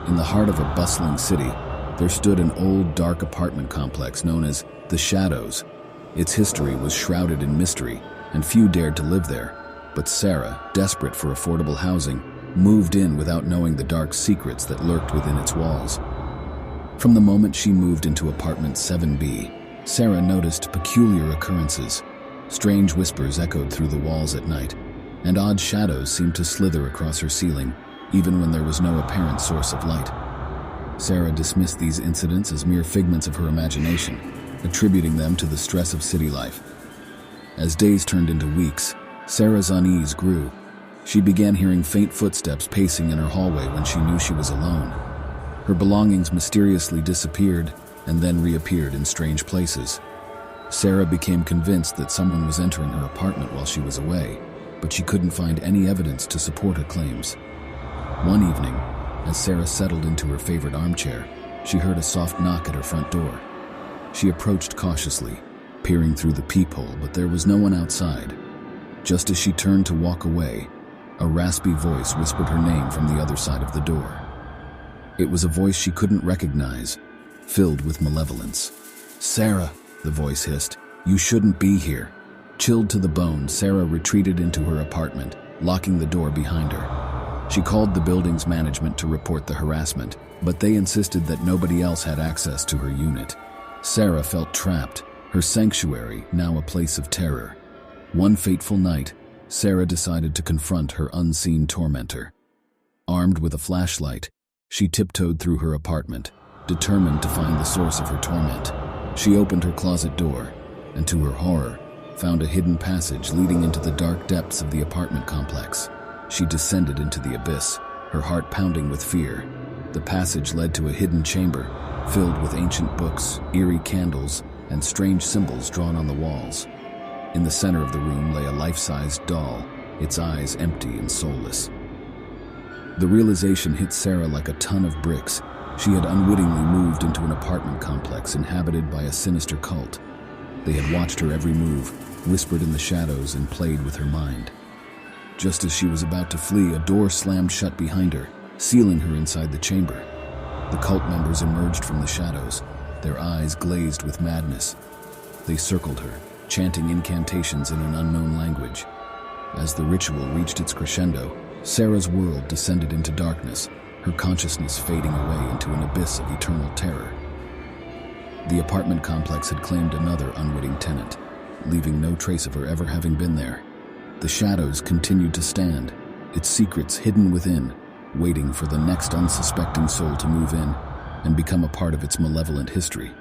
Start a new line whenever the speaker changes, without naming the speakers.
In the heart of a bustling city, there stood an old, dark apartment complex known as the Shadows. Its history was shrouded in mystery, and few dared to live there. But Sarah, desperate for affordable housing, moved in without knowing the dark secrets that lurked within its walls. From the moment she moved into apartment 7B, Sarah noticed peculiar occurrences. Strange whispers echoed through the walls at night, and odd shadows seemed to slither across her ceiling, even when there was no apparent source of light. Sarah dismissed these incidents as mere figments of her imagination, attributing them to the stress of city life. As days turned into weeks, Sarah's unease grew. She began hearing faint footsteps pacing in her hallway when she knew she was alone. Her belongings mysteriously disappeared and then reappeared in strange places. Sarah became convinced that someone was entering her apartment while she was away, but she couldn't find any evidence to support her claims. One evening, as Sarah settled into her favorite armchair, she heard a soft knock at her front door. She approached cautiously, peering through the peephole, but there was no one outside. Just as she turned to walk away, a raspy voice whispered her name from the other side of the door. It was a voice she couldn't recognize, filled with malevolence. "Sarah," the voice hissed, "you shouldn't be here." Chilled to the bone, Sarah retreated into her apartment, locking the door behind her. She called the building's management to report the harassment, but they insisted that nobody else had access to her unit. Sarah felt trapped, her sanctuary now a place of terror. One fateful night, Sarah decided to confront her unseen tormentor. Armed with a flashlight, she tiptoed through her apartment, determined to find the source of her torment. She opened her closet door, and to her horror, found a hidden passage leading into the dark depths of the apartment complex. She descended into the abyss, her heart pounding with fear. The passage led to a hidden chamber, filled with ancient books, eerie candles, and strange symbols drawn on the walls. In the center of the room lay a life-sized doll, its eyes empty and soulless. The realization hit Sarah like a ton of bricks. She had unwittingly moved into an apartment complex inhabited by a sinister cult. They had watched her every move, whispered in the shadows, and played with her mind. Just as she was about to flee, a door slammed shut behind her, sealing her inside the chamber. The cult members emerged from the shadows, their eyes glazed with madness. They circled her, chanting incantations in an unknown language. As the ritual reached its crescendo, Sarah's world descended into darkness, her consciousness fading away into an abyss of eternal terror. The apartment complex had claimed another unwitting tenant, leaving no trace of her ever having been there. The shadows continued to stand, its secrets hidden within, waiting for the next unsuspecting soul to move in and become a part of its malevolent history.